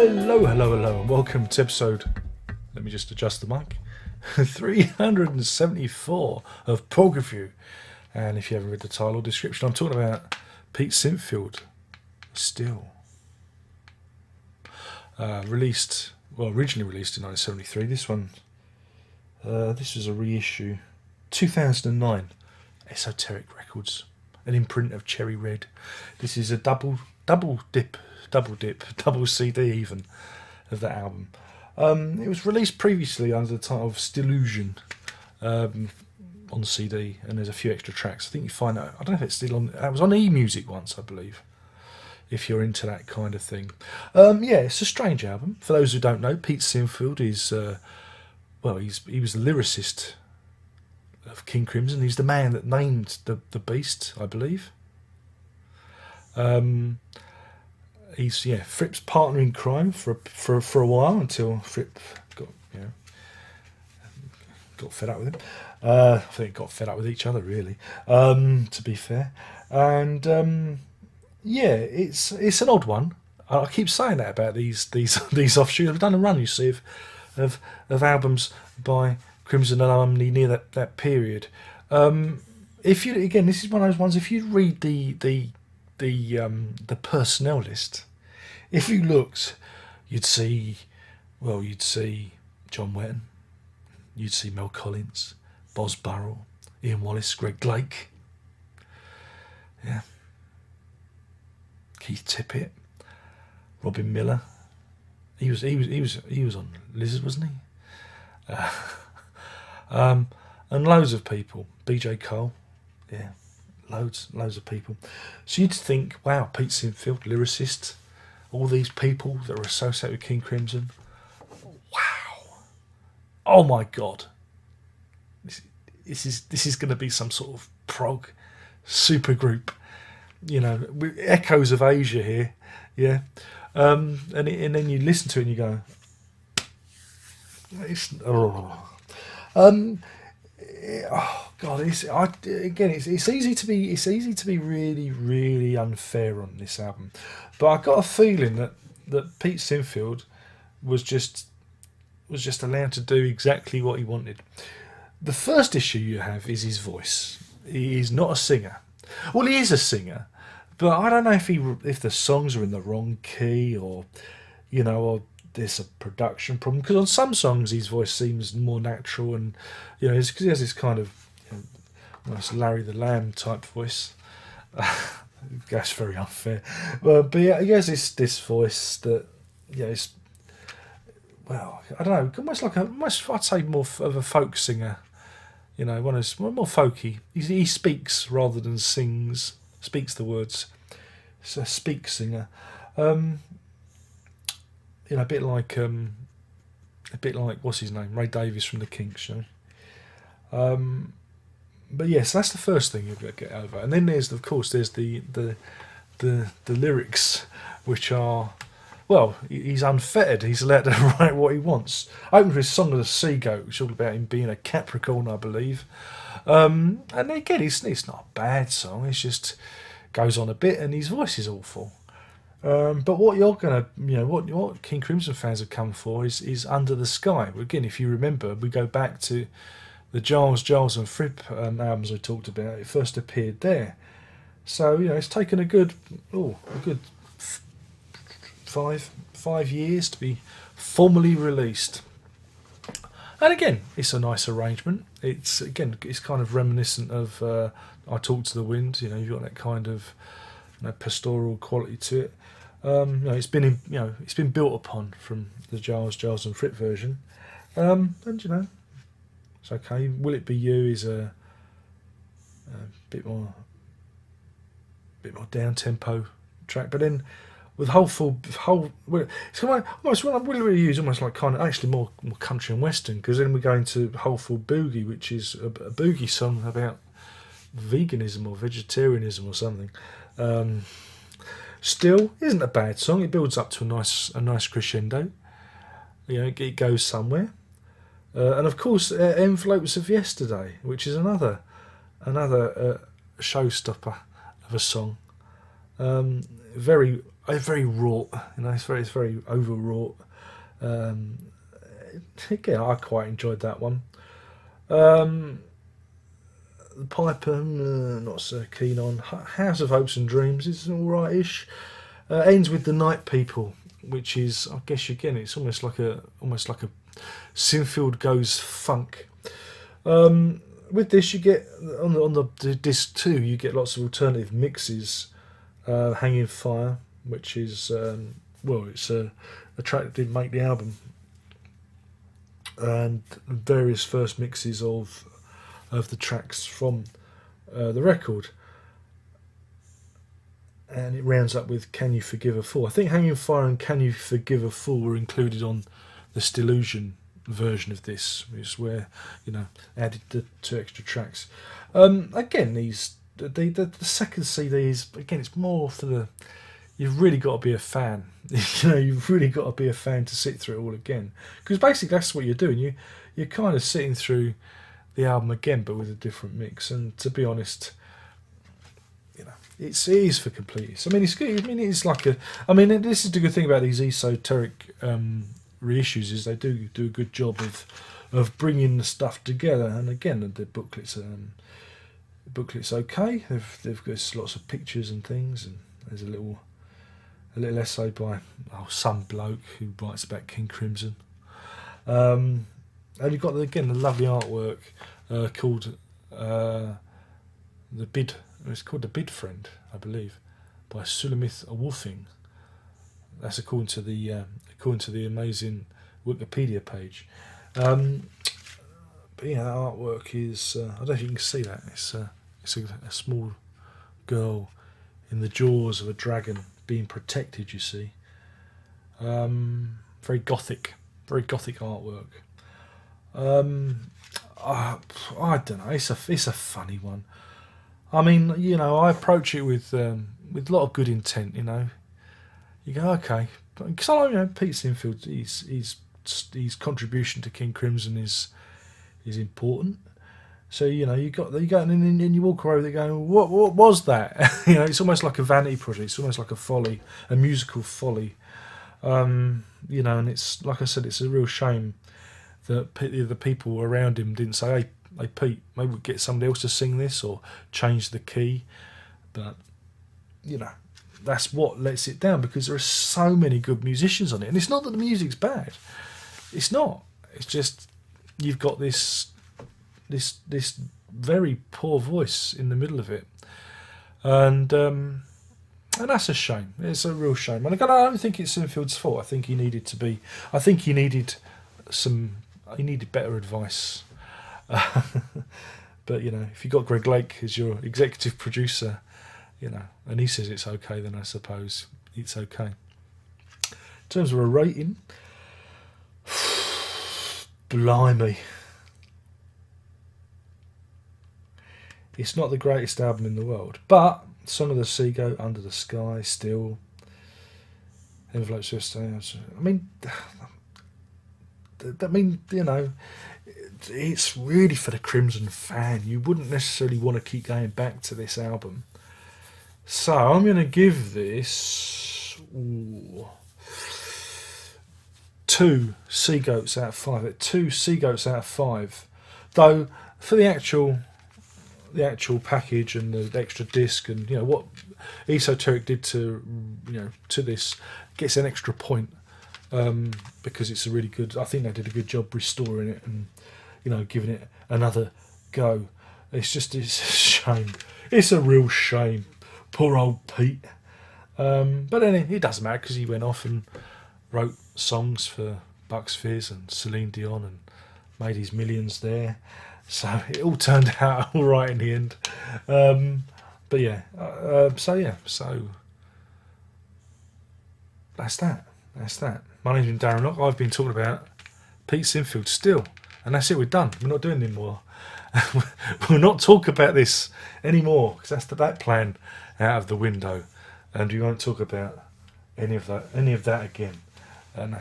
Hello, and welcome to episode, let me just adjust the mic, 374 of Prog Review. And if you haven't read the title or description, I'm talking about Pete Sinfield, Still. Originally released in 1973. This one, this was a reissue, 2009, Esoteric Records, an imprint of Cherry Red. This is a double CD even of that album. It was released previously under the title of Stillusion on the CD, and there's a few extra tracks. I think you find out. I don't know if it's still on. It was on eMusic once, I believe. If you're into that kind of thing, it's a strange album. For those who don't know, Pete Sinfield is he was the lyricist of King Crimson. He's the man that named the Beast, I believe. He's Fripp's partner in crime for a while until Fripp got fed up with him. I think got fed up with each other, really. To be fair, and it's an odd one. I keep saying that about these offshoots. I've done a run, you see, of albums by Crimson alumni near that period. If you this is one of those ones. If you read the personnel list, if you looked, you'd see John Wetton, you'd see Mel Collins, Boz Burrell, Ian Wallace, Greg Blake, Keith Tippett, Robin Miller. He was on Lizard, wasn't he? And loads of people. BJ Cole, loads of people. So you'd think, wow, Pete Sinfield, lyricist, all these people that are associated with King Crimson. Wow. Oh my God. This is going to be some sort of prog supergroup, with echoes of Asia here, and then you listen to it and you go, it's easy to be really, really unfair on this album, but I got a feeling that Pete Sinfield was just allowed to do exactly what he wanted. The first issue you have is his voice. He is not a singer. Well, he is a singer, but I don't know if the songs are in the wrong key or there's a production problem, because on some songs his voice seems more natural, and because he has this kind of almost Larry the Lamb type voice. That's very unfair, but he has this voice that it's, well, I don't know, almost I'd say more of a folk singer. More folky. He speaks rather than sings. Speaks the words. It's a speak singer. A bit like what's his name, Ray Davies from the Kinks. But yes, that's the first thing you've got to get over. And then there's the lyrics, which are, well, he's unfettered. He's allowed to write what he wants. Opens with Song of the Sea Goat, which is all about him being a Capricorn, I believe. And again, it's not a bad song. It's just goes on a bit, and his voice is awful. But what you're gonna, what King Crimson fans have come for is Under the Sky. Again, if you remember, we go back to the Giles and Fripp albums I talked about. It first appeared there. So it's taken a good 5 years to be formally released. And again, it's a nice arrangement. It's kind of reminiscent of I Talk to the Wind. You've got that kind of pastoral quality to it. It's been built upon from the Giles and Fripp version, and it's okay. Will It Be You is a bit more down tempo track, but then with it's kind of almost what I really use, almost like kind of actually more country and western, because then we go into Whole Full Boogie, which is a boogie song about veganism or vegetarianism or something. Still isn't a bad song. It builds up to a nice crescendo. It goes somewhere, and of course, Envelopes of Yesterday, which is another showstopper of a song. Very it's very wrought. It's very overwrought. Um, Again, I quite enjoyed that one. Um, the Piper, not so keen on. House of Hopes and Dreams is all right-ish. Ends with The Night People, which is, I guess again, it's almost like a Sinfield goes funk. With this, you get on the disc 2, you get lots of alternative mixes. Hanging Fire, which is it's a track that didn't make the album, and various first mixes of the tracks from the record, and it rounds up with Can You Forgive a Fool. I think Hanging Fire and Can You Forgive a Fool were included on the Stillusion version of this, which is where added the 2 extra tracks. Again, the second CD is, again, it's more for the, you've really got to be a fan. You've really got to be a fan to sit through it all again, because basically that's what you're doing. You're kind of sitting through the album again, but with a different mix. And to be honest, it is for completists. I mean, it's good. I mean, it's like this is the good thing about these esoteric reissues, is they do a good job of bringing the stuff together. And again, the booklet's okay. They've got lots of pictures and things, and there's a little essay by some bloke who writes about King Crimson. And you've got the lovely artwork called The Bid. It's called The Bid Friend, I believe, by Sulamith Wolfing. That's according to the amazing Wikipedia page. But yeah, that artwork is, I don't know if you can see that. It's a small girl in the jaws of a dragon being protected, you see. Very gothic artwork. I don't know, it's a funny one. I mean, I approach it with a lot of good intent, You go, okay. Because I like, Pete Sinfield, his contribution to King Crimson is important. So you go and you walk away with it going, what was that? It's almost like a vanity project. It's almost like a musical folly. And it's, like I said, it's a real shame that the people around him didn't say, hey Pete, maybe we'll get somebody else to sing this or change the key. But that's what lets it down, because there are so many good musicians on it. And it's not that the music's bad. It's not. It's just you've got this very poor voice in the middle of it, and that's a shame. It's a real shame. And I don't think it's Sinfield's fault. I think he needed better advice. But if you got Greg Lake as your executive producer, and he says it's okay, then I suppose it's okay. In terms of a rating, blimey. It's not the greatest album in the world, but Song of the Sea Goat, Under the Sky, still. Envelopes of Stars. I mean, it's really for the Crimson fan. You wouldn't necessarily want to keep going back to this album. So I'm going to give this 2 sea goats out of 5. 2 sea goats out of 5. Though for the actual package and the extra disc, and what Esoteric did to this, gets an extra point, because it's a really good. I think they did a good job restoring it and giving it another go. It's a shame. It's a real shame. Poor old Pete. But anyway, it doesn't matter, because he went off and wrote songs for Bucks Fizz and Celine Dion and made his millions there. So it all turned out all right in the end. But yeah, so that's that. My name's been Darren Locke. I've been talking about Pete Sinfield still. And that's it, we're done. We're not doing it anymore. We'll not talk about this anymore, because that's that plan out of the window. And we won't talk about any of that again. And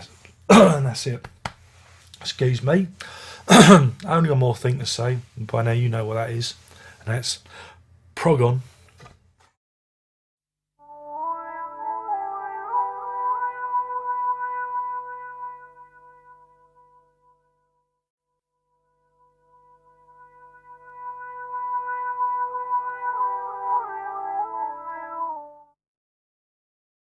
that's it. Excuse me. I only got more thing to say, and by now you know what that is. And that's Prog on.